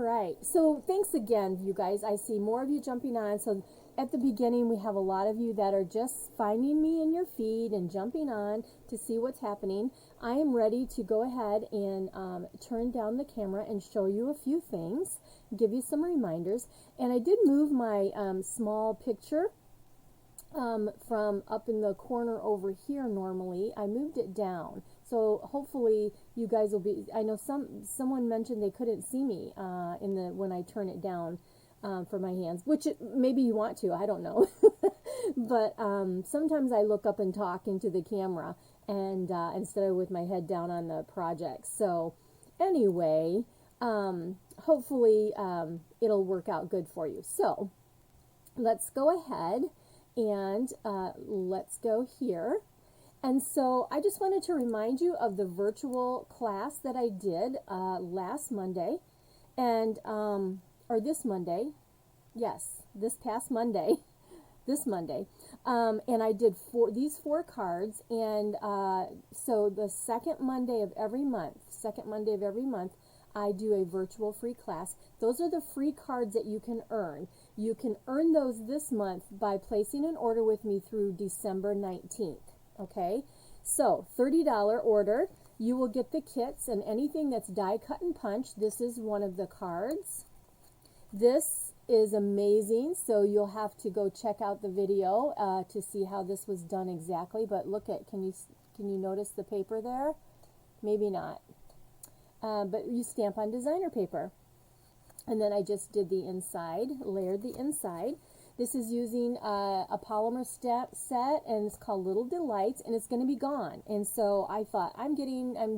right. So thanks again, you guys. I see more of you jumping on. So at the beginning, we have a lot of you that are just finding me in your feed and jumping on to see what's happening. I am ready to go ahead and turn down the camera and show you a few things, give you some reminders. And I did move my small picture from up in the corner over here normally. I moved it down. So hopefully you guys will be, I know someone mentioned they couldn't see me when I turn it down for my hands, which maybe you want to, I don't know. But sometimes I look up and talk into the camera and instead of with my head down on the project. So anyway, hopefully it'll work out good for you. So let's go ahead and let's go here. And so I just wanted to remind you of the virtual class that I did last Monday, and or this Monday, yes, this past Monday, this Monday, and I did these four cards, and so the second Monday of every month, I do a virtual free class. Those are the free cards that you can earn. You can earn those this month by placing an order with me through December 19th. Okay, so $30 order, you will get the kits and anything that's die cut and punch. This is one of the cards. This is amazing, so you'll have to go check out the video to see how this was done exactly. But look at, can you notice the paper there? Maybe not, but you stamp on designer paper. And then I just did the inside, layered the inside. This is using a polymer set, and it's called Little Delights, and it's going to be gone. And so I thought, I'm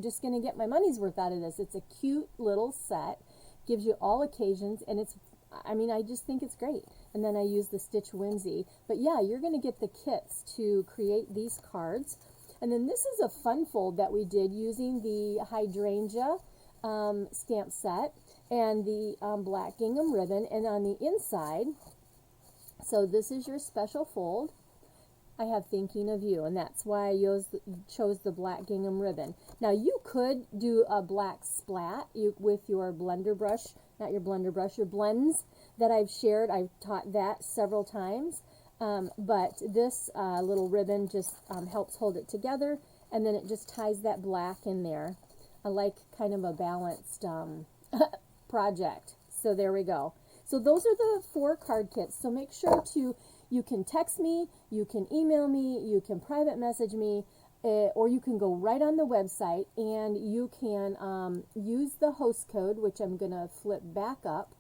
just going to get my money's worth out of this. It's a cute little set, gives you all occasions, and I just think it's great. And then I use the Stitch Whimsy. But yeah, you're going to get the kits to create these cards. And then this is a fun fold that we did using the hydrangea stamp set and the black gingham ribbon. And on the inside, so this is your special fold. I have Thinking of You, and that's why I chose the black gingham ribbon. Now you could do a black splat with your blender brush, not your blender brush, your blends that I've shared. I've taught that several times, but this little ribbon just helps hold it together, and then it just ties that black in there. I like kind of a balanced project. So there we go. So those are the 4 card kits. So make sure you can text me, you can email me, you can private message me, or you can go right on the website and you can use the host code, which I'm going to flip back up,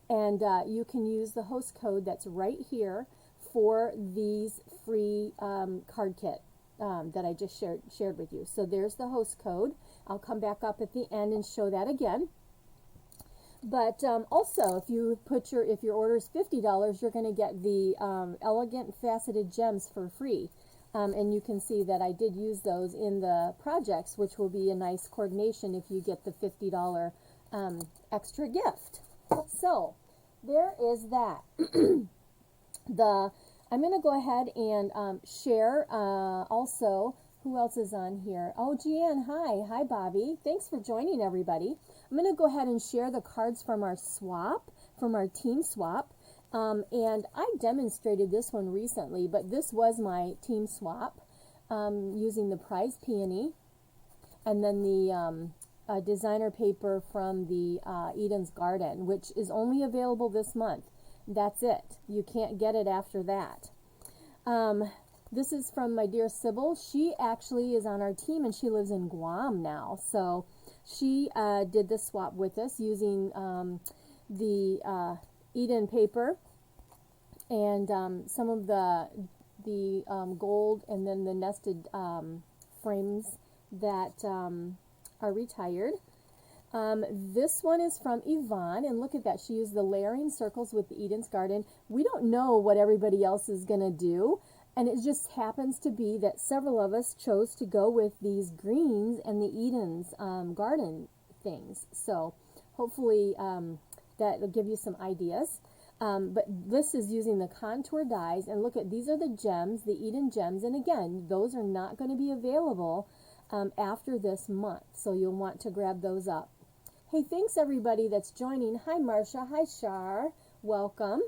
and you can use the host code that's right here for these free card kit that I just shared with you. So there's the host code. I'll come back up at the end and show that again. But also, if your order is $50, you're going to get the elegant faceted gems for free. And you can see that I did use those in the projects, which will be a nice coordination if you get the $50 extra gift. So there is that. I'm going to go ahead and share also. Who else is on here? Oh, Jeanne, hi. Hi, Bobby. Thanks for joining, everybody. I'm going to go ahead and share the cards from our swap, from our team swap. And I demonstrated this one recently, but this was my team swap using the prize peony and then the designer paper from the Eden's Garden, which is only available this month. That's it. You can't get it after that. This is from my dear Sybil. She actually is on our team, and she lives in Guam now. So she did this swap with us using the Eden paper and some of the gold, and then the nested frames that are retired. This one is from Yvonne, and look at that. She used the layering circles with the Eden's Garden. We don't know what everybody else is going to do. And it just happens to be that several of us chose to go with these greens and the Eden's Garden things. So hopefully that will give you some ideas. But this is using the contour dies. And look at, these are the gems, the Eden gems. And again, those are not going to be available after this month. So you'll want to grab those up. Hey, thanks everybody that's joining. Hi, Marcia. Hi, Shar. Welcome.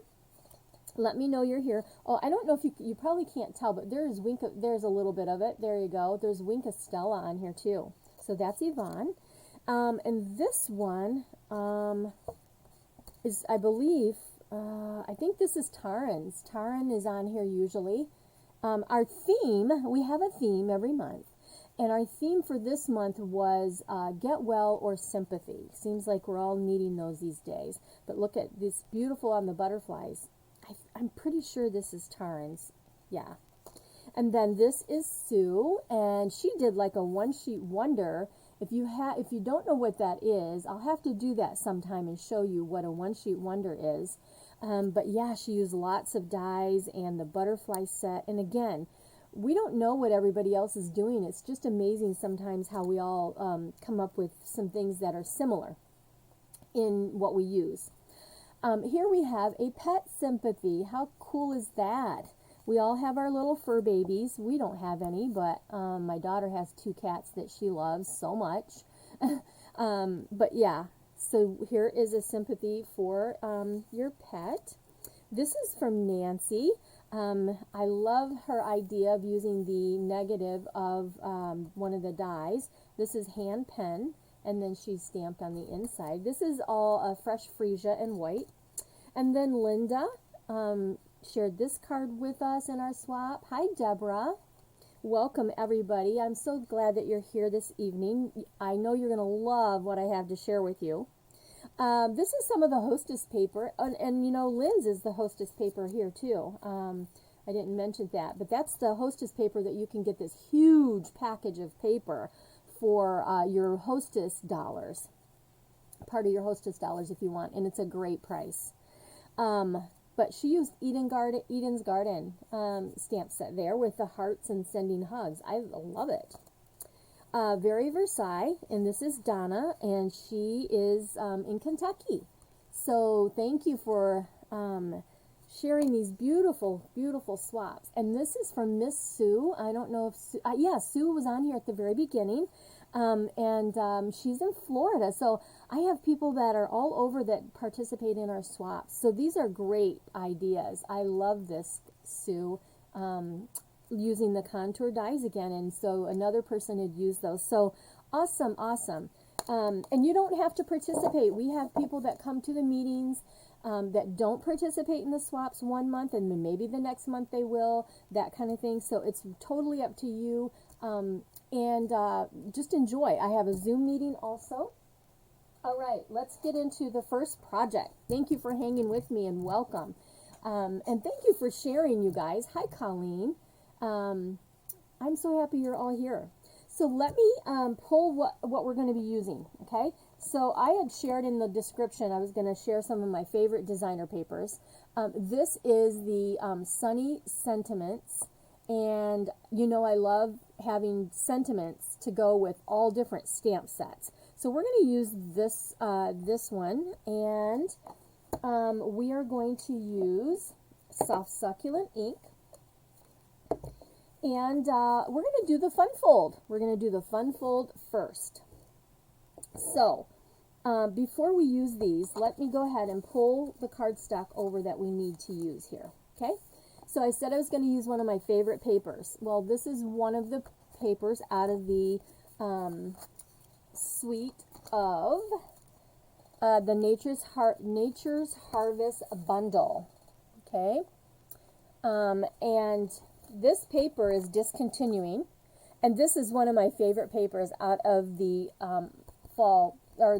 Let me know you're here. Oh, I don't know if you probably can't tell, but there's there's a little bit of it. There you go. There's Winka Stella on here too. So that's Yvonne. And this one is, I believe, I think this is Taran's. Taran is on here usually. Our theme, we have a theme every month. And our theme for this month was get well or sympathy. Seems like we're all needing those these days. But look at this beautiful on the butterflies. I'm pretty sure this is Taran's. Yeah. And then this is Sue, and she did like a one-sheet wonder. If you don't know what that is, I'll have to do that sometime and show you what a one-sheet wonder is. But yeah, she used lots of dies and the butterfly set. And again, we don't know what everybody else is doing. It's just amazing sometimes how we all come up with some things that are similar in what we use. Here we have a pet sympathy. How cool is that? We all have our little fur babies. We don't have any, but my daughter has 2 cats that she loves so much. But yeah, so here is a sympathy for your pet. This is from Nancy. I love her idea of using the negative of one of the dies. This is hand pen, and then she's stamped on the inside. This is all fresh freesia and white. And then Linda shared this card with us in our swap. Hi, Deborah. Welcome, everybody. I'm so glad that you're here this evening. I know you're going to love what I have to share with you. This is some of the Hostess paper, and you know, Lynn's is the Hostess paper here too. I didn't mention that, but that's the Hostess paper that you can get this huge package of paper for your Hostess dollars, part of your Hostess dollars if you want, and it's a great price. But she used Eden's Garden stamp set there with the hearts and sending hugs. I love it. Very Versailles, and this is Donna, and she is in Kentucky. So thank you for sharing these beautiful, beautiful swaps. And this is from Miss Sue. I don't know if Sue, yeah, Sue was on here at the very beginning, and she's in Florida. So I have people that are all over that participate in our swaps. So these are great ideas. I love this, Sue. Using the contour dies again, and so another person had used those. So awesome, awesome. And you don't have to participate. We have people that come to the meetings that don't participate in the swaps one month, and then maybe the next month they will, that kind of thing. So it's totally up to you, and just enjoy. I have a Zoom meeting also. All right, let's get into the first project. Thank you for hanging with me, and welcome. And thank you for sharing, you guys. Hi, Colleen. I'm so happy you're all here. So let me pull what we're going to be using, okay? So I had shared in the description, I was going to share some of my favorite designer papers. This is the Sunny Sentiments, and you know I love having sentiments to go with all different stamp sets. So we're going to use this, this one, and we are going to use Soft Succulent ink. And we're going to do the fun fold. We're going to do the fun fold first. So before we use these, let me go ahead and pull the cardstock over that we need to use here. Okay? So I said I was going to use one of my favorite papers. Well, this is one of the papers out of the suite of the Nature's Harvest bundle. Okay? And this paper is discontinuing, and this is one of my favorite papers out of the fall, or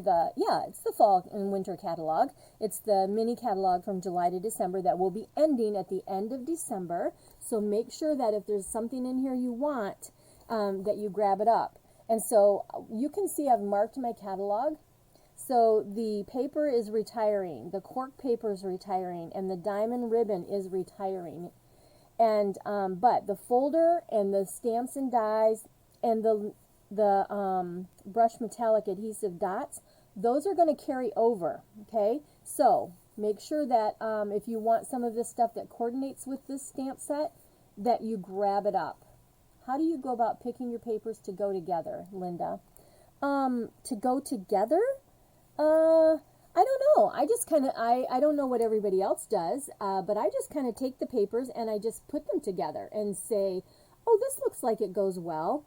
it's the fall and winter catalog. It's the mini catalog from July to December that will be ending at the end of December. So make sure that if there's something in here you want, that you grab it up. And so you can see I've marked my catalog. So the paper is retiring, the cork paper is retiring, and the diamond ribbon is retiring. And but the folder and the stamps and dies and the brush metallic adhesive dots, those are going to carry over. Okay, so make sure that if you want some of this stuff that coordinates with this stamp set, that you grab it up. How do you go about picking your papers to go together, Linda? To go together, I don't know. I just kind of, I don't know what everybody else does, but I just kind of take the papers and I just put them together and say, oh, this looks like it goes well.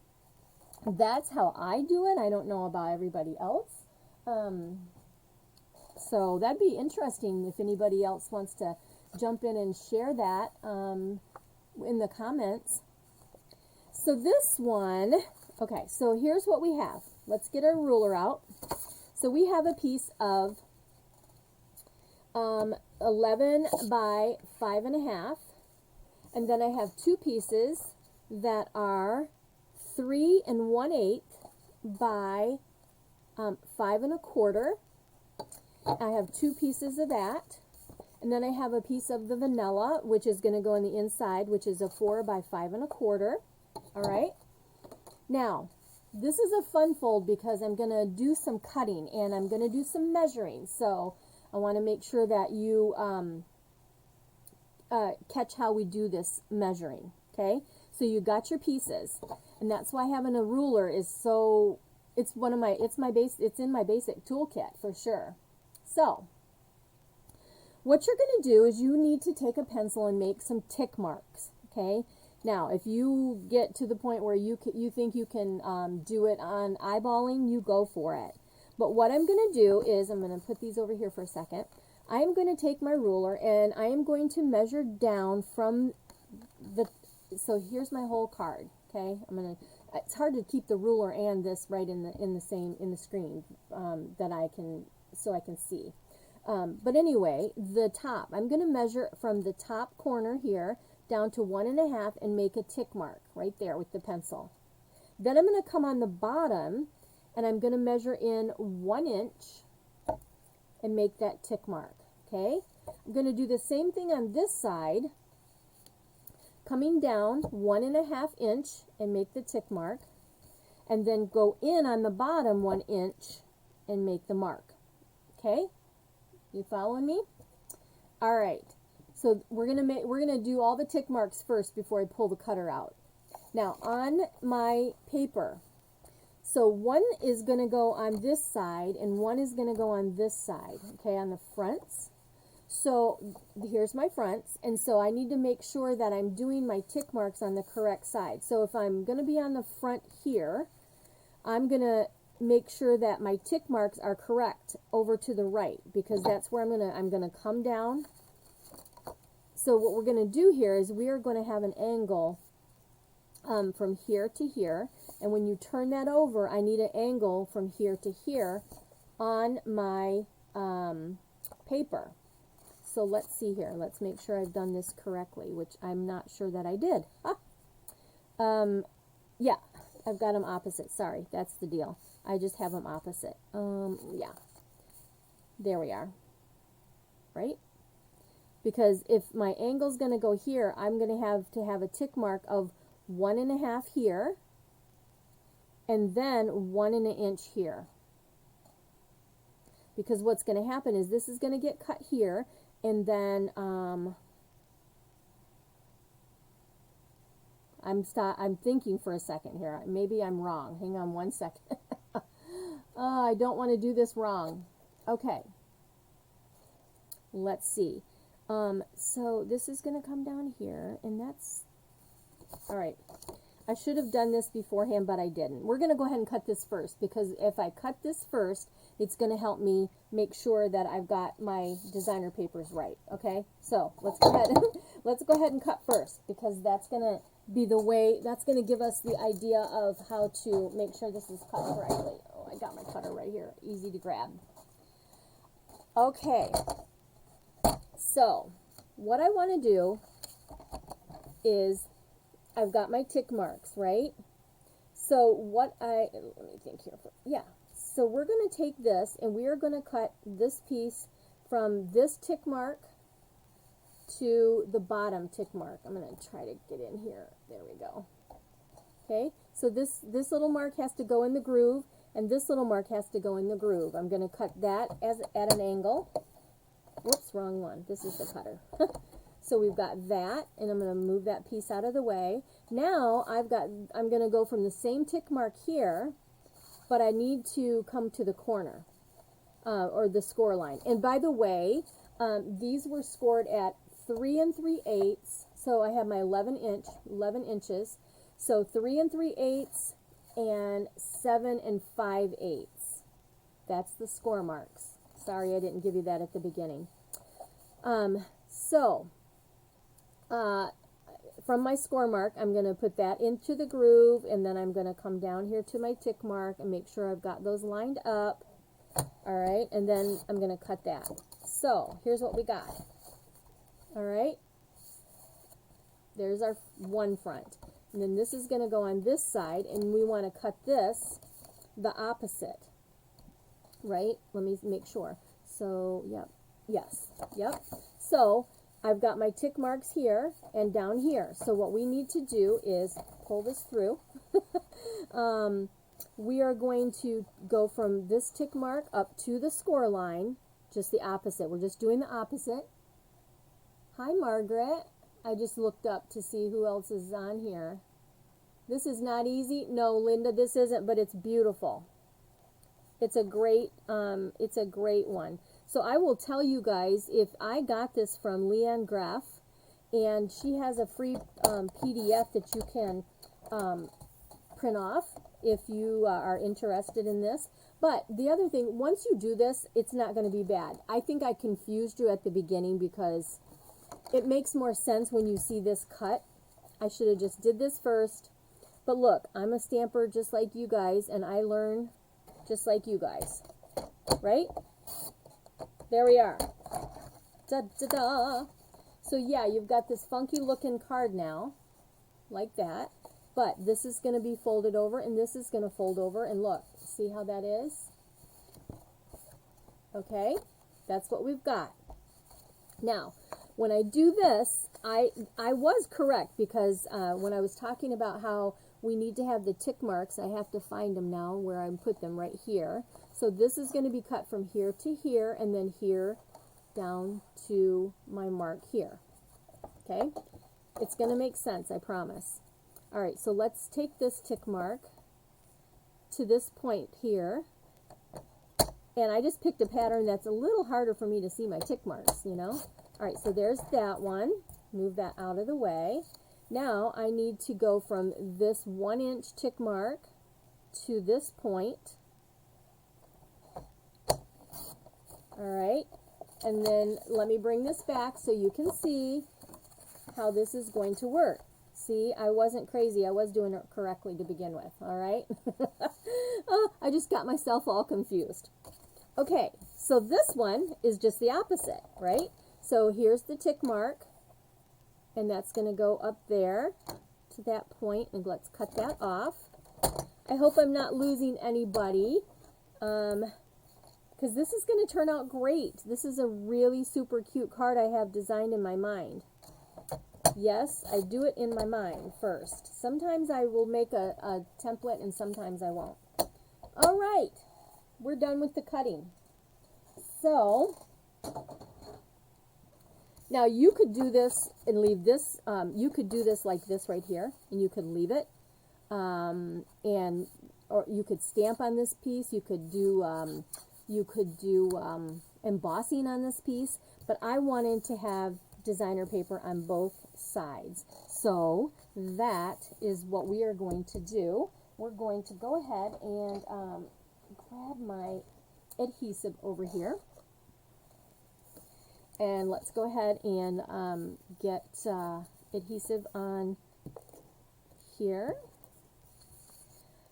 That's how I do it. I don't know about everybody else. So that'd be interesting if anybody else wants to jump in and share that in the comments. So this one, okay, so here's what we have. Let's get our ruler out. So we have a piece of 11 by 5.5, and then I have two pieces that are 3 1/8 by 5 1/4. I have two pieces of that, and then I have a piece of the vanilla, which is going to go on the inside, which is a 4 by 5 1/4. All right. Now, this is a fun fold because I'm going to do some cutting and I'm going to do some measuring. So I want to make sure that you catch how we do this measuring. Okay. So you got your pieces, and that's why having a ruler is so. It's in my basic toolkit for sure. So what you're going to do is you need to take a pencil and make some tick marks. Okay. Now, if you get to the point where you think you can do it on eyeballing, you go for it. But what I'm going to do is, I'm going to put these over here for a second. I am going to take my ruler and I am going to measure down from the, so here's my whole card. Okay, it's hard to keep the ruler and this right in the screen that I can see. But anyway, the top, I'm going to measure from the top corner here down to 1 1/2 and make a tick mark right there with the pencil. Then I'm going to come on the bottom and I'm going to measure in 1 inch and make that tick mark. Okay, I'm going to do the same thing on this side, coming down 1 1/2 inch and make the tick mark, and then go in on the bottom 1 inch and make the mark. Okay, you following me? All right. So we're gonna do all the tick marks first before I pull the cutter out. Now on my paper, so one is gonna go on this side and one is gonna go on this side. Okay, on the fronts. So here's my fronts, and so I need to make sure that I'm doing my tick marks on the correct side. So if I'm gonna be on the front here, I'm gonna make sure that my tick marks are correct over to the right, because that's where I'm gonna come down. So what we're going to do here is we are going to have an angle from here to here, and when you turn that over, I need an angle from here to here on my paper. So let's see here. Let's make sure I've done this correctly, which I'm not sure that I did. Yeah, I've got them opposite. Sorry, that's the deal. I just have them opposite. Yeah, there we are. Right? Because if my angle's going to go here, I'm going to have a tick mark of 1 1/2 here, and then 1 inch here. Because what's going to happen is this is going to get cut here, and then I'm thinking for a second here. Maybe I'm wrong. Hang on one second. I don't want to do this wrong. Okay. Let's see. So this is going to come down here, and that's, all right. I should have done this beforehand, but I didn't. We're going to go ahead and cut this first, because if I cut this first, it's going to help me make sure that I've got my designer papers right. Okay, so let's go ahead. Let's go ahead and cut first, because that's going to be the way. That's going to give us the idea of how to make sure this is cut correctly. Oh, I got my cutter right here, easy to grab. Okay. So, what I want to do is, I've got my tick marks, right? So let me think here. Yeah. So we're going to take this and we are going to cut this piece from this tick mark to the bottom tick mark. I'm going to try to get in here. There we go. Okay. So this little mark has to go in the groove, and this little mark has to go in the groove. I'm going to cut that at an angle. Whoops, wrong one. This is the cutter. So we've got that, and I'm going to move that piece out of the way. Now I'm going to go from the same tick mark here, but I need to come to the corner. or the score line. And by the way, these were scored at 3 3/8. So I have my 11 inches. So 3 3/8 and 7 5/8. That's the score marks. Sorry, I didn't give you that at the beginning. From my score mark, I'm going to put that into the groove, and then I'm going to come down here to my tick mark and make sure I've got those lined up. All right, and then I'm going to cut that. So here's what we got. All right, there's our one front. And then this is going to go on this side, and we want to cut this the opposite. Right? Let me make sure. So, yep. Yes. Yep. So, I've got my tick marks here and down here. So what we need to do is pull this through. We are going to go from this tick mark up to the score line, just the opposite. We're just doing the opposite. Hi, Margaret. I just looked up to see who else is on here. This is not easy. No, Linda, this isn't, but it's beautiful. It's a great one. So I will tell you guys, if I got this from Leanne Graff, and she has a free PDF that you can print off if you are interested in this. But the other thing, once you do this, it's not going to be bad. I think I confused you at the beginning because it makes more sense when you see this cut. I should have just did this first. But look, I'm a stamper just like you guys, and I learn just like you guys, right? There we are. Da, da, da. So yeah, you've got this funky looking card now, like that. But this is going to be folded over, and this is going to fold over. And look, see how that is? Okay, that's what we've got. Now, when I do this, I was correct because when I was talking about how we need to have the tick marks, I have to find them now where I put them right here. So this is going to be cut from here to here, and then here down to my mark here. Okay? It's going to make sense, I promise. All right, so let's take this tick mark to this point here. And I just picked a pattern that's a little harder for me to see my tick marks, you know. All right, so there's that one. Move that out of the way. Now I need to go from this 1 inch tick mark to this point. All right, and then let me bring this back so you can see how this is going to work. See, I wasn't crazy. I was doing it correctly to begin with, all right? I just got myself all confused. Okay, so this one is just the opposite, right? So here's the tick mark, and that's going to go up there to that point, and let's cut that off. I hope I'm not losing anybody, because this is going to turn out great. This is a really super cute card I have designed in my mind. Yes, I do it in my mind first. Sometimes I will make a template, and sometimes I won't. All right, we're done with the cutting. So now you could do this and leave this. You could do this like this right here, and you could leave it, or you could stamp on this piece. You could do embossing on this piece. But I wanted to have designer paper on both sides, so that is what we are going to do. We're going to go ahead and grab my adhesive over here, and let's go ahead and get adhesive on here.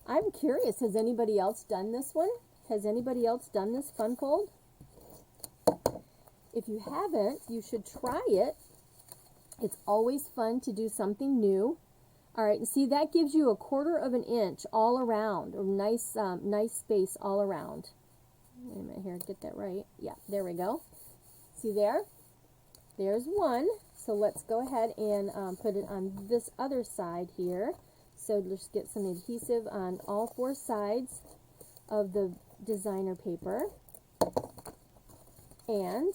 I'm curious, has anybody else done this one? Has anybody else done this fun fold? If you haven't, you should try it. It's always fun to do something new. All right, and see, that gives you 1/4 of an inch all around, a nice, nice space all around. Wait a minute here, get that right. Yeah, there we go. See there? There's one. So let's go ahead and put it on this other side here. So let's get some adhesive on all 4 sides of the designer paper. And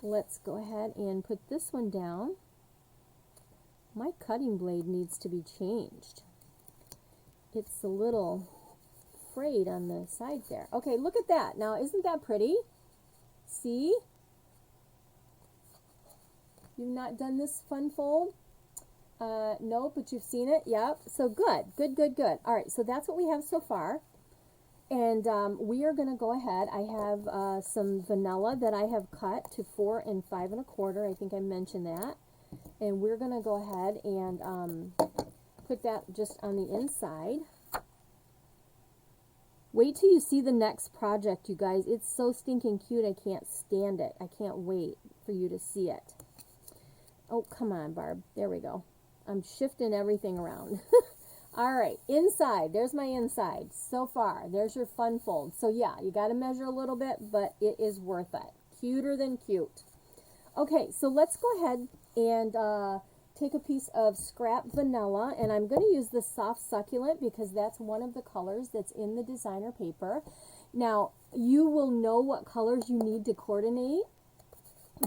let's go ahead and put this one down. My cutting blade needs to be changed. It's a little frayed on the sides there. Okay, look at that. Now, isn't that pretty? See? You've not done this fun fold? No, but you've seen it. Yep. So good. Good, good, good. All right, so that's what we have so far. And we are going to go ahead. I have some vanilla that I have cut to 4 and 5 1/4. I think I mentioned that. And we're going to go ahead and put that just on the inside. Wait till you see the next project, you guys. It's so stinking cute. I can't stand it. I can't wait for you to see it. Oh, come on, Barb. There we go. I'm shifting everything around. All right, inside. There's my inside so far. There's your fun fold. So yeah, you got to measure a little bit, but it is worth it. Cuter than cute. Okay, so let's go ahead and take a piece of scrap vanilla, and I'm going to use the soft succulent because that's one of the colors that's in the designer paper. Now, you will know what colors you need to coordinate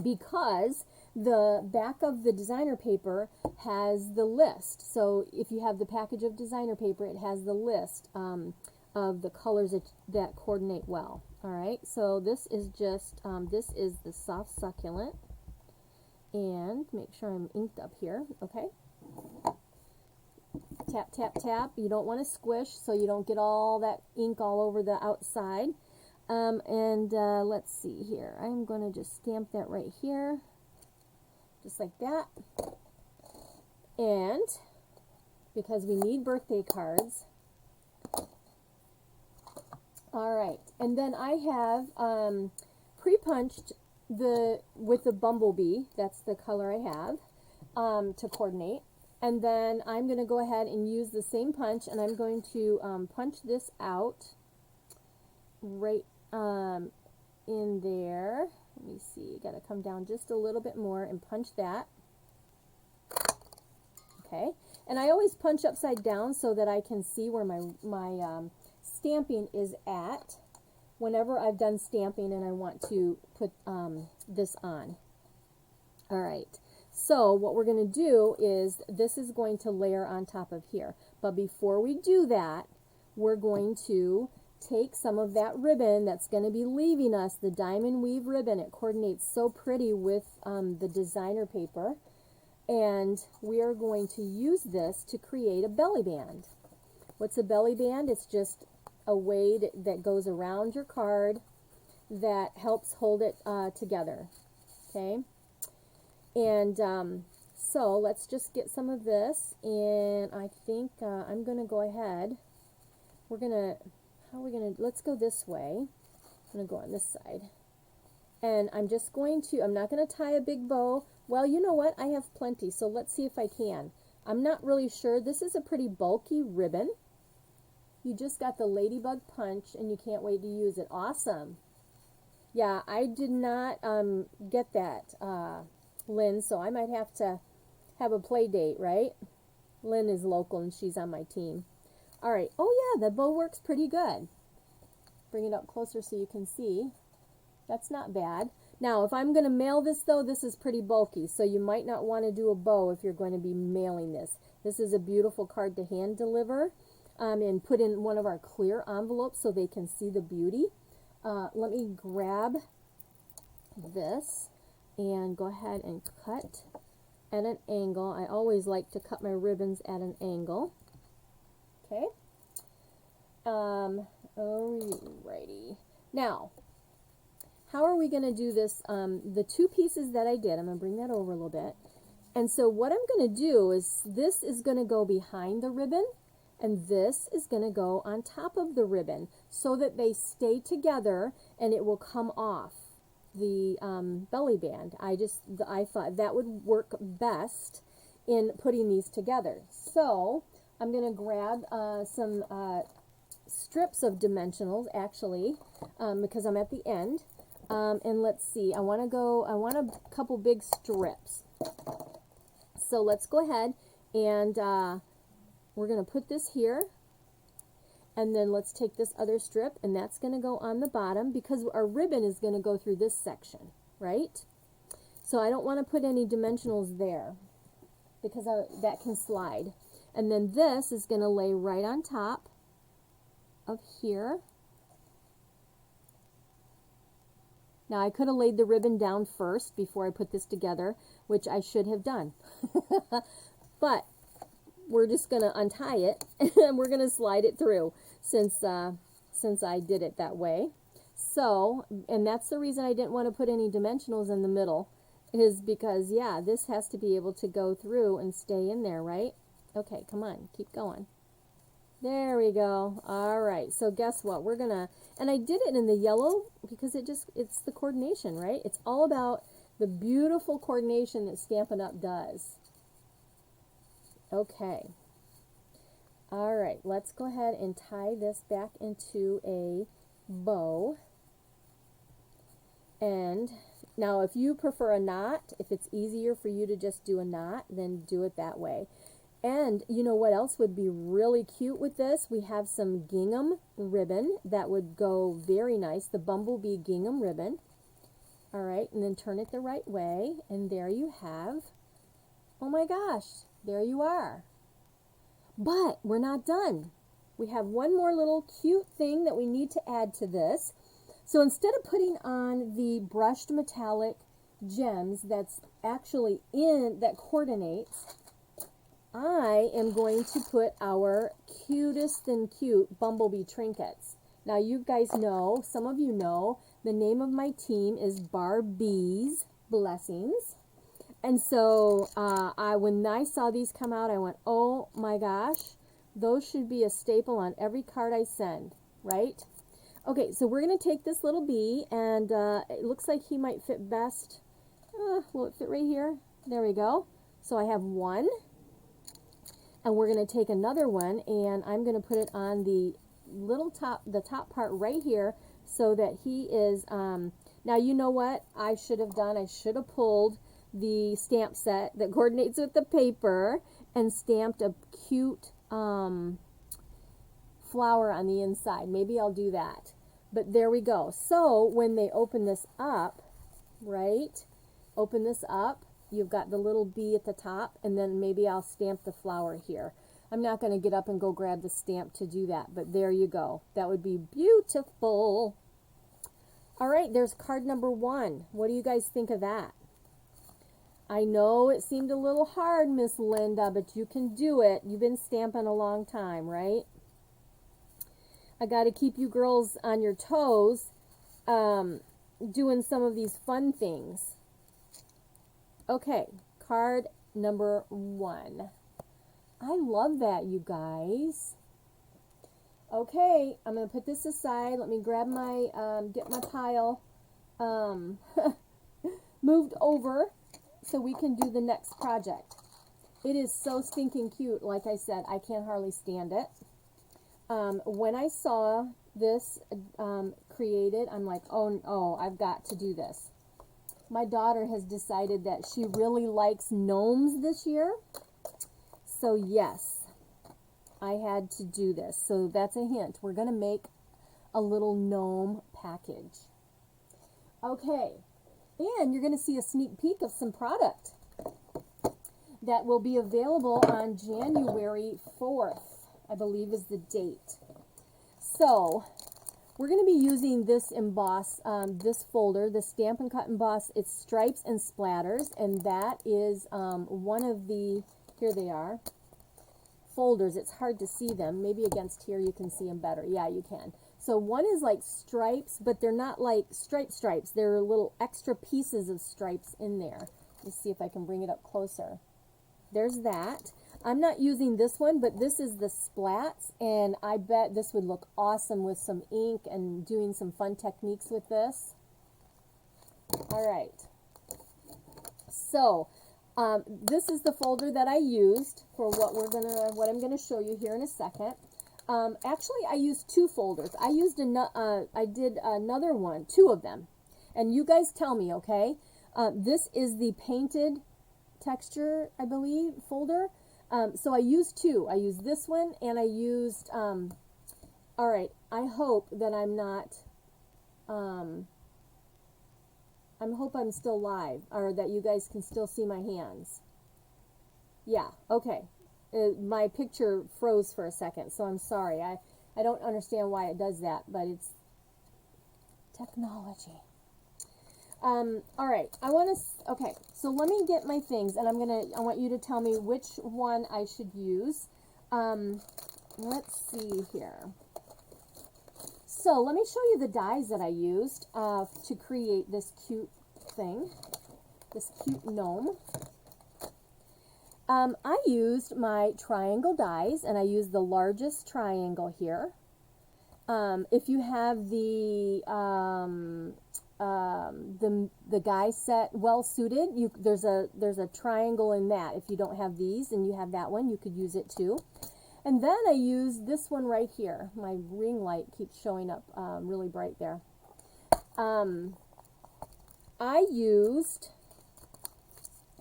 because the back of the designer paper has the list. So if you have the package of designer paper, it has the list of the colors that coordinate well. All right, so this is just, this is the soft succulent. And make sure I'm inked up here, okay? Tap, tap, tap. You don't want to squish so you don't get all that ink all over the outside. Let's see here. I'm going to just stamp that right here. Just like that. And because we need birthday cards. All right. And then I have pre-punched with the bumblebee. That's the color I have to coordinate. And then I'm going to go ahead and use the same punch, and I'm going to punch this out right in there. Let me see, got to come down just a little bit more and punch that. Okay, and I always punch upside down so that I can see where my stamping is at whenever I've done stamping and I want to put this on. All right, so what we're going to do is this is going to layer on top of here. But before we do that, we're going to take some of that ribbon that's going to be leaving us, the diamond weave ribbon. It coordinates so pretty with the designer paper. And we are going to use this to create a belly band. What's a belly band? It's just a weight that goes around your card that helps hold it together. Okay? And so let's just get some of this. And I think I'm going to go ahead. We're going to... How are we going to, let's go this way. I'm going to go on this side. And I'm just going to, I'm not going to tie a big bow. Well, you know what? I have plenty, so let's see if I can. I'm not really sure. This is a pretty bulky ribbon. You just got the ladybug punch, and you can't wait to use it. Awesome. Yeah, I did not get that, Lynn, so I might have to have a play date, right? Lynn is local, and she's on my team. All right. Oh, yeah, the bow works pretty good. Bring it up closer so you can see. That's not bad. Now, if I'm going to mail this, though, this is pretty bulky, so you might not want to do a bow if you're going to be mailing this. This is a beautiful card to hand deliver and put in one of our clear envelopes so they can see the beauty. Let me grab this and go ahead and cut at an angle. I always like to cut my ribbons at an angle. Okay. Alrighty. Now, how are we going to do this? The two pieces that I did, I'm going to bring that over a little bit. And so what I'm going to do is this is going to go behind the ribbon, and this is going to go on top of the ribbon so that they stay together and it will come off the belly band. I thought that would work best in putting these together. So I'm going to grab some strips of dimensionals, actually, because I'm at the end. And let's see, I want a couple big strips. So let's go ahead and we're going to put this here. And then let's take this other strip, and that's going to go on the bottom because our ribbon is going to go through this section, right? So I don't want to put any dimensionals there because that can slide. And then this is going to lay right on top. of here. Now I could have laid the ribbon down first before I put this together, which I should have done. But we're just going to untie it and we're going to slide it through since I did it that way. So, and that's the reason I didn't want to put any dimensionals in the middle, is because, yeah, this has to be able to go through and stay in there, right? Okay, come on, keep going. There we go. All right, so guess what? We're going to, and I did it in the yellow because it's the coordination, right? It's all about the beautiful coordination that Stampin' Up! Does. Okay. All right, let's go ahead and tie this back into a bow. And now if you prefer a knot, if it's easier for you to just do a knot, then do it that way. And you know what else would be really cute with this? We have some gingham ribbon that would go very nice, the bumblebee gingham ribbon. All right, and then turn it the right way, and there you have, oh my gosh, there you are. But we're not done. We have one more little cute thing that we need to add to this. So instead of putting on the brushed metallic gems that's actually that coordinates, I am going to put our cutest and cute bumblebee trinkets. Now you guys know, some of you know, the name of my team is Barbie's Blessings. And so when I saw these come out, I went, oh my gosh, those should be a staple on every card I send, right? Okay, so we're going to take this little bee, and it looks like he might fit best. Will it fit right here? There we go. So I have one. And we're going to take another one, and I'm going to put it on the top part right here, so that he is, now you know what I should have done? I should have pulled the stamp set that coordinates with the paper and stamped a cute flower on the inside. Maybe I'll do that. But there we go. So when they open this up, right, open this up, you've got the little bee at the top, and then maybe I'll stamp the flower here. I'm not going to get up and go grab the stamp to do that, but there you go. That would be beautiful. All right, there's card number 1. What do you guys think of that? I know it seemed a little hard, Miss Linda, but you can do it. You've been stamping a long time, right? I got to keep you girls on your toes doing some of these fun things. Okay, card number 1. I love that, you guys. Okay, I'm going to put this aside. Let me grab my, get my pile moved over so we can do the next project. It is so stinking cute. Like I said, I can't hardly stand it. When I saw this created, I'm like, oh, I've got to do this. My daughter has decided that she really likes gnomes this year. So yes, I had to do this. So that's a hint. We're going to make a little gnome package. Okay, and you're going to see a sneak peek of some product that will be available on January 4th, I believe is the date. So we're going to be using this emboss, this folder, the Stamp and Cut Emboss. It's Stripes and Splatters, and that is one of the, here they are, folders. It's hard to see them. Maybe against here you can see them better. Yeah, you can. So one is like stripes, but they're not like stripes. There are little extra pieces of stripes in there. Let's see if I can bring it up closer. There's that. I'm not using this one, but this is the Splats, and I bet this would look awesome with some ink and doing some fun techniques with this. All right. So this is the folder that I used for what I'm gonna show you here in a second. Actually, I used 2 folders. I did another one, 2 of them, and you guys tell me, okay? This is the painted texture, I believe, folder. So I used 2. I used this one, and I used, all right, I hope that I'm not, I hope I'm still live, or that you guys can still see my hands. Yeah, okay. My picture froze for a second, so I'm sorry. I don't understand why it does that, but it's technology. All right, okay, so let me get my things, and I want you to tell me which one I should use. Let's see here. So let me show you the dies that I used to create this cute thing, this cute gnome. I used my triangle dies, and I used the largest triangle here. If you have the guy set well suited, there's a triangle in that. If you don't have these and you have that one, you could use it too. And then I used this one right here. My ring light keeps showing up really bright there. I used,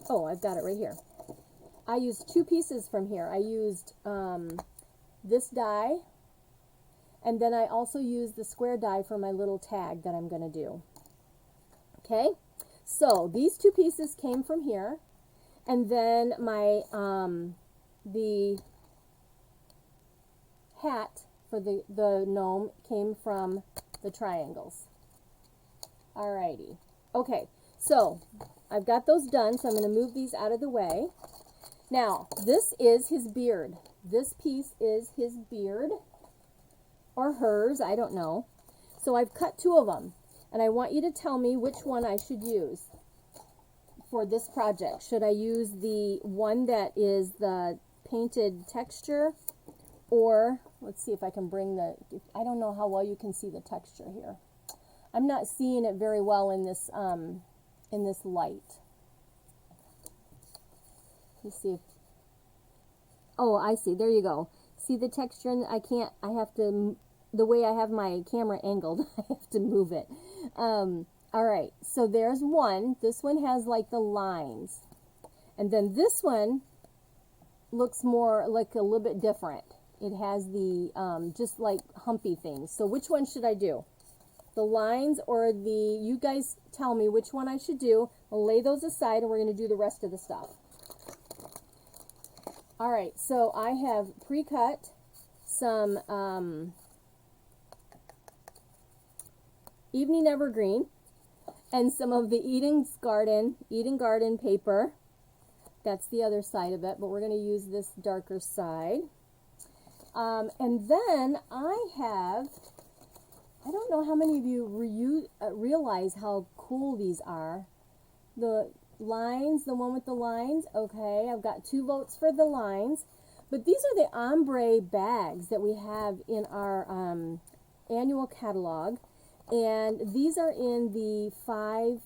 oh, I've got it right here. I used two pieces from here. I used this die, and then I also used the square die for my little tag that I'm going to do. Okay, so these two pieces came from here, and then my the hat for the gnome came from the triangles. Alrighty. Okay, so I've got those done, so I'm going to move these out of the way. Now, this is his beard. This piece is his beard, or hers, I don't know. So I've cut two of them, and I want you to tell me which one I should use for this project. Should I use the one that is the painted texture, or let's see if I can bring I don't know how well you can see the texture here. I'm not seeing it very well in this light. Let's see if, oh, I see, there you go. See the texture, and I have to, the way I have my camera angled, I have to move it. All right, so there's one. This one has like the lines, and then this one looks more like a little bit different. It has the just like humpy things. So which one should I do? The lines or you guys tell me which one I should do. I'll lay those aside, and we're going to do the rest of the stuff. All right, so I have pre-cut some Evening Evergreen and some of the Eden Garden paper. That's the other side of it, but we're going to use this darker side. And then I don't know how many of you realize how cool these are. The lines, the one with the lines, okay, I've got 2 votes for the lines. But these are the ombre bags that we have in our annual catalog. And these are in the 5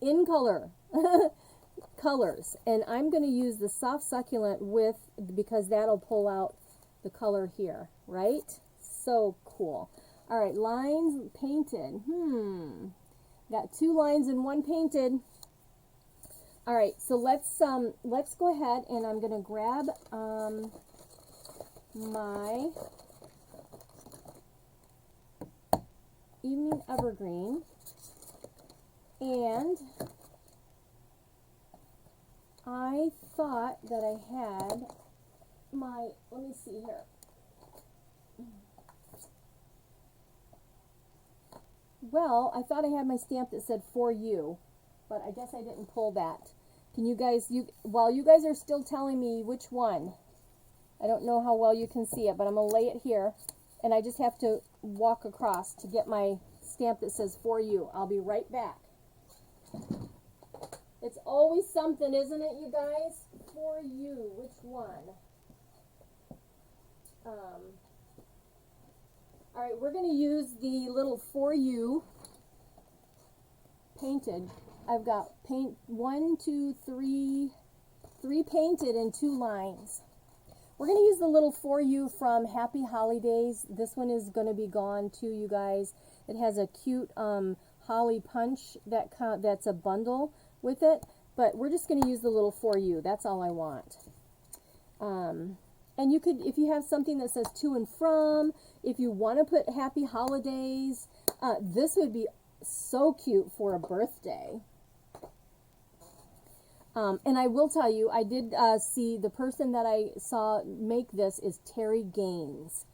in color colors. And I'm going to use the soft succulent because that'll pull out the color here, right? So cool. All right, lines painted. Got 2 lines and 1 painted. All right, so let's go ahead, and I'm going to grab my Evening Evergreen, and I thought that I had let me see here. Well, I thought I had my stamp that said "For You," but I guess I didn't pull that. Can you guys, while you guys are still telling me which one, I don't know how well you can see it, but I'm going to lay it here, and I just have to walk across to get my stamp that says "For You." I'll be right back. It's always something, isn't it, you guys? For you, which one? All right, we're going to use the little "For You" painted. I've got three painted and 2 lines. We're going to use the little "For You" from Happy Holidays. This one is going to be gone too, you guys. It has a cute holly punch that's a bundle with it, but we're just going to use the little "For You." That's all I want. And you could, if you have something that says "To and From," if you want to put Happy Holidays, this would be so cute for a birthday. And I will tell you, I did see the person that I saw make this is Terry Gaines.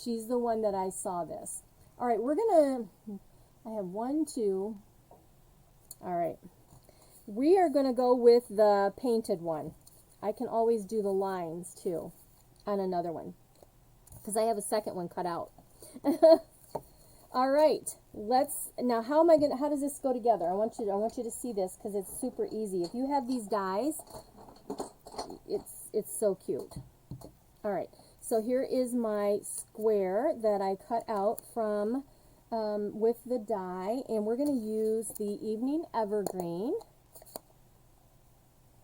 She's the one that I saw this. All right, we're gonna, I have 1, 2. All right, we are gonna go with the painted one. I can always do the lines too on another one because I have a second one cut out. All right, now how does this go together? I want you to see this because it's super easy. If you have these dies, it's so cute. All right, so here is my square that I cut out from with the die, and we're going to use the Evening Evergreen.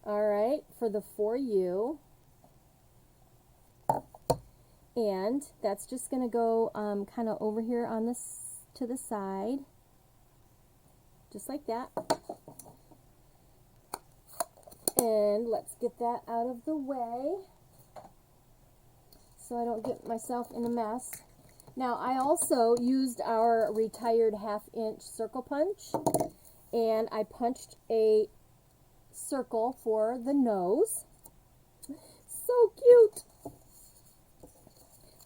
All right, for the For You. And that's just going to go kind of over here on this to the side, just like that. And let's get that out of the way so I don't get myself in a mess. Now I also used our retired 1/2-inch circle punch, and I punched a circle for the nose. So cute.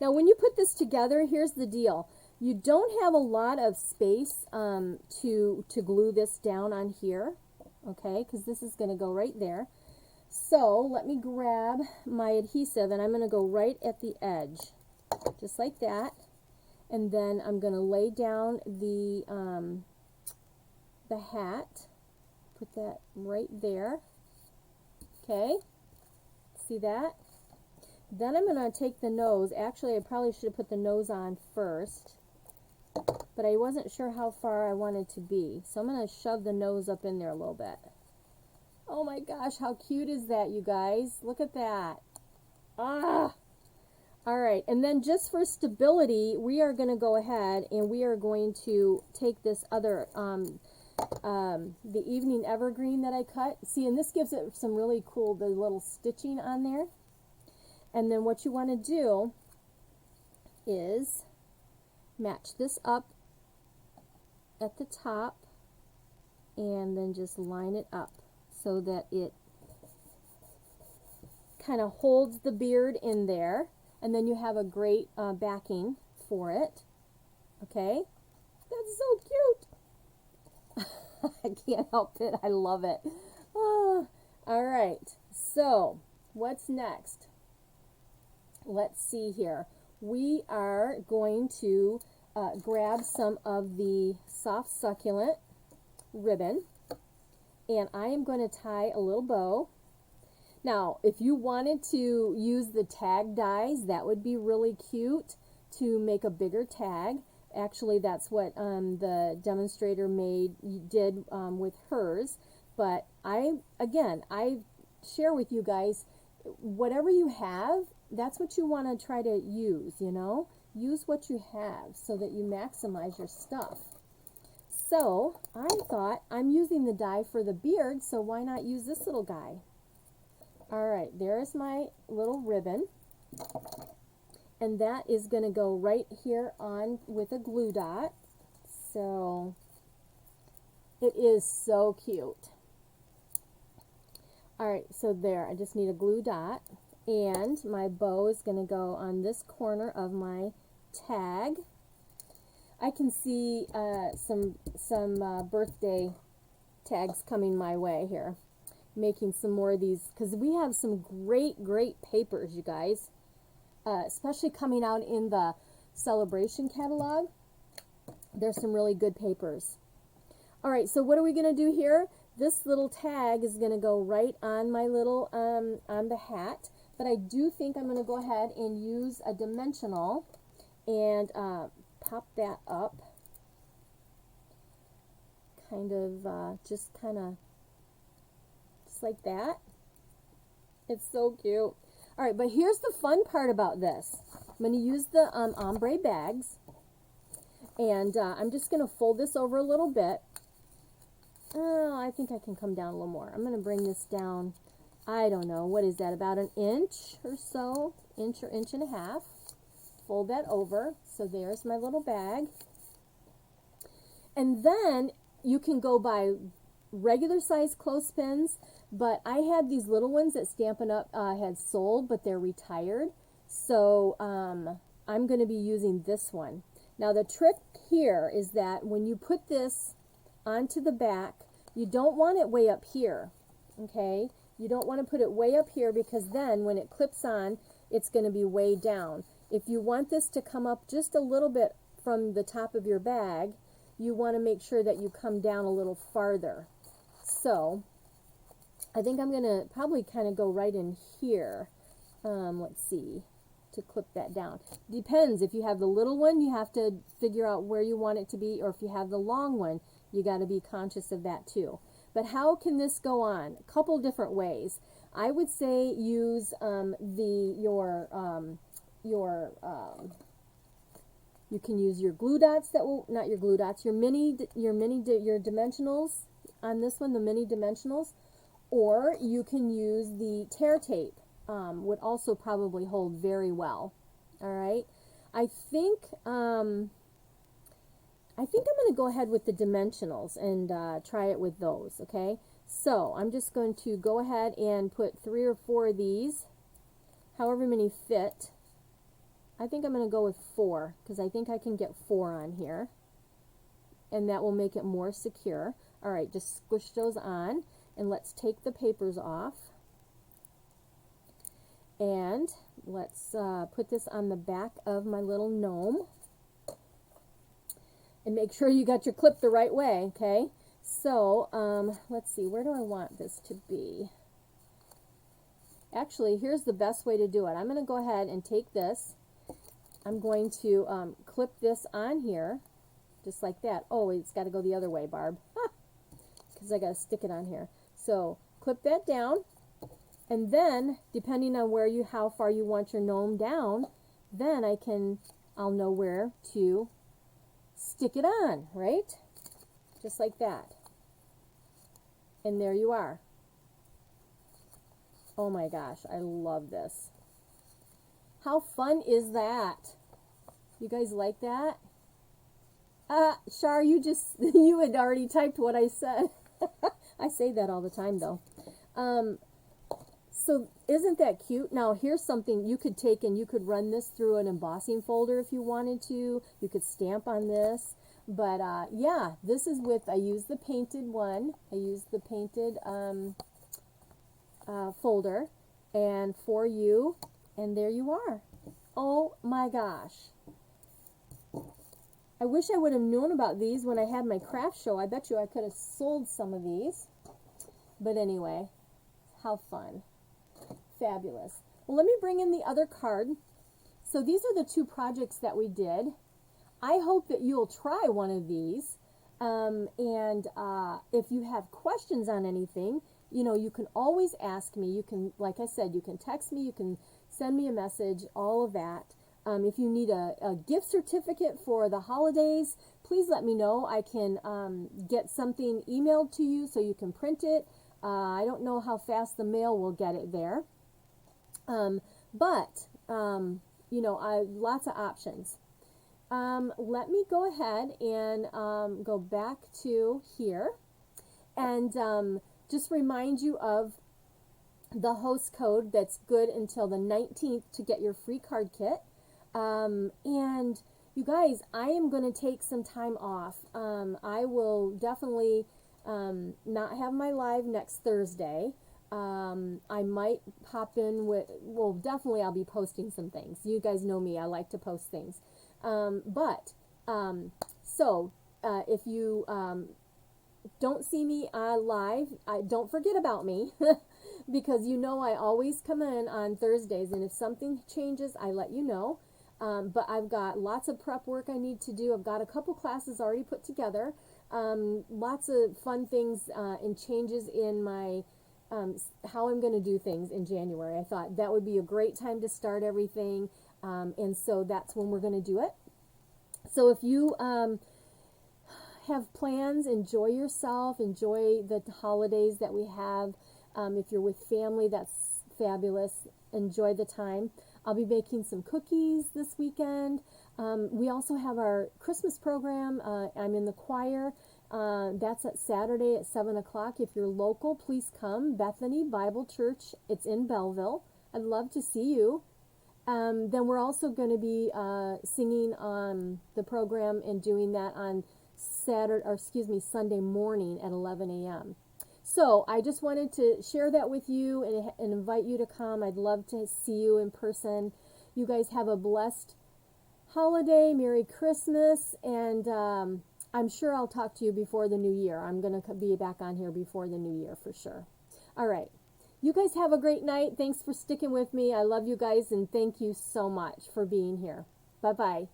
Now when you put this together, here's the deal. You don't have a lot of space to glue this down on here, okay, because this is going to go right there. So let me grab my adhesive, and I'm going to go right at the edge, just like that. And then I'm going to lay down the hat, put that right there, okay, see that? Then I'm going to take the nose. Actually, I probably should have put the nose on first, but I wasn't sure how far I wanted to be. So I'm going to shove the nose up in there a little bit. Oh my gosh, how cute is that, you guys? Look at that. Ah! All right, and then just for stability, we are going to go ahead and we are going to take this other, the Evening Evergreen that I cut. See, and this gives it some really cool, the little stitching on there. And then what you want to do is match this up at the top and then just line it up so that it kind of holds the beard in there, and then you have a great backing for it. Okay, that's so cute. I can't help it. I love it. Oh, all right, so what's next? Let's see here. We are going to grab some of the soft succulent ribbon, and I am going to tie a little bow. Now, if you wanted to use the tag dies, that would be really cute to make a bigger tag. Actually, that's what the demonstrator did with hers. But I share with you guys, whatever you have, that's what you want to try to use, you know? Use what you have so that you maximize your stuff. So I thought, I'm using the die for the beard, so why not use this little guy? All right, there's my little ribbon. And that is going to go right here on with a glue dot. So it is so cute. All right, so there, I just need a glue dot. And my bow is going to go on this corner of my tag. I can see some birthday tags coming my way here. Making some more of these, because we have some great papers, you guys. Especially coming out in the celebration catalog. There's some really good papers. All right, so what are we going to do here? This little tag is going to go right on my little, on the hat. But I do think I'm going to go ahead and use a dimensional and pop that up. Just like that. It's so cute. All right, but here's the fun part about this. I'm going to use the ombre bags, and I'm just going to fold this over a little bit. Oh, I think I can come down a little more. I'm going to bring this down, I don't know, what is that, about an inch or so, inch or inch and a half. Fold that over. So there's my little bag. And then you can go by regular size clothespins, but I had these little ones that Stampin' Up! Had sold, but they're retired. So I'm going to be using this one. Now the trick here is that when you put this onto the back, you don't want it way up here, okay? You don't want to put it way up here because then when it clips on, it's going to be way down. If you want this to come up just a little bit from the top of your bag, you want to make sure that you come down a little farther. So I think I'm going to probably kind of go right in here. Let's see, to clip that down. Depends. If you have the little one, you have to figure out where you want it to be, or if you have the long one, you got to be conscious of that too. But how can this go on? A couple different ways. I would say use you can use your glue dots that will, not your glue dots, your dimensionals on this one, the mini dimensionals, or you can use the tear tape. Would also probably hold very well. All right. I think I'm going to go ahead with the dimensionals and try it with those. Okay. So I'm just going to go ahead and put 3 or 4 of these, however many fit. I think I'm going to go with 4 because I think I can get 4 on here, and that will make it more secure. All right, just squish those on, and let's take the papers off. And let's put this on the back of my little gnome. And make sure you got your clip the right way, okay? So, let's see, where do I want this to be? Actually, here's the best way to do it. I'm going to go ahead and take this. I'm going to clip this on here, just like that. Oh, it's got to go the other way, Barb, because I got to stick it on here. So, clip that down. And then, depending on how far you want your gnome down, then I'll know where to stick it on, right? Just like that. And there you are. Oh my gosh, I love this. How fun is that? You guys like that? Shar, you had already typed what I said. I say that all the time though. So isn't that cute? Now here's something you could take, and you could run this through an embossing folder if you wanted to. You could stamp on this. But yeah, this is I used the painted one. I used the painted folder, and for you, and there you are. Oh my gosh. I wish I would have known about these when I had my craft show. I bet you I could have sold some of these. But anyway, how fun. Fabulous. Well, let me bring in the other card. So these are the 2 projects that we did. I hope that you'll try one of these. If you have questions on anything, you can always ask me. You can, like I said, you can text me, you can send me a message, all of that. If you need a gift certificate for the holidays, please let me know. I can get something emailed to you so you can print it. I don't know how fast the mail will get it there. Lots of options. Let me go ahead and go back to here and just remind you of the host code that's good until the 19th to get your free card kit. And you guys, I am going to take some time off. I will definitely not have my live next Thursday. I might pop in definitely I'll be posting some things. You guys know me, I like to post things. If you don't see me live, don't forget about me because I always come in on Thursdays, and if something changes, I let you know. But I've got lots of prep work I need to do. I've got a couple classes already put together. Lots of fun things and changes in my how I'm going to do things in January. I thought that would be a great time to start everything, and so that's when we're going to do it. So if you have plans, enjoy yourself, enjoy the holidays that we have. If you're with family, that's fabulous. Enjoy the time. I'll be making some cookies this weekend. We also have our Christmas program. I'm in the choir, That's at Saturday at 7 o'clock. If you're local, please come. Bethany Bible Church. It's in Belleville. I'd love to see you. Then we're also going to be singing on the program and doing that on Sunday morning at 11 a.m. So I just wanted to share that with you and invite you to come. I'd love to see you in person. You guys have a blessed holiday, Merry Christmas, and I'm sure I'll talk to you before the new year. I'm going to be back on here before the new year for sure. All right. You guys have a great night. Thanks for sticking with me. I love you guys, and thank you so much for being here. Bye-bye.